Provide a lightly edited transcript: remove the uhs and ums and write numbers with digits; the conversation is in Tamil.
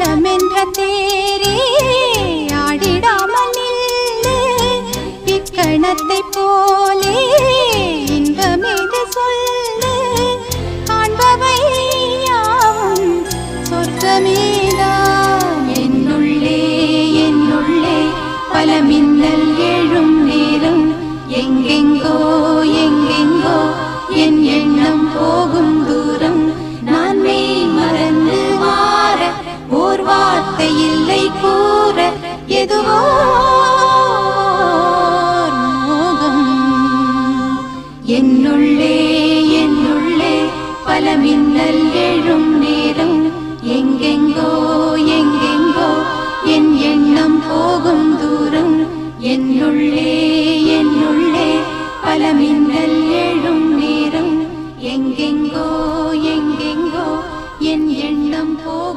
மனமென்ற தேரே ஆடிடாமல் நில்லு இக்கணத்தை போலே இன்பமேது சொல்லு காண்பவை யாவும் சொர்க்கமேதான் என்னுள்ளே என்னுள்ளே பல மின்னல் எழும் நேரம் எங்கெங்கோ எங்கெங்கோ என் எண்ணம் போகும் தூரம் நான் மெய் மறந்து மாற ஓர் வார்த்தை இல்லை கூற எதுவோ மோகம் என்னுள்ளே என்னுள்ளே பல மின்னல் எழும் நேரம் எங்கெங்கோ எங்கெங்கோ என் எண்ணம் போகும் தூரம் என்னுள்ளே என்னுள்ளே பல மின்னல்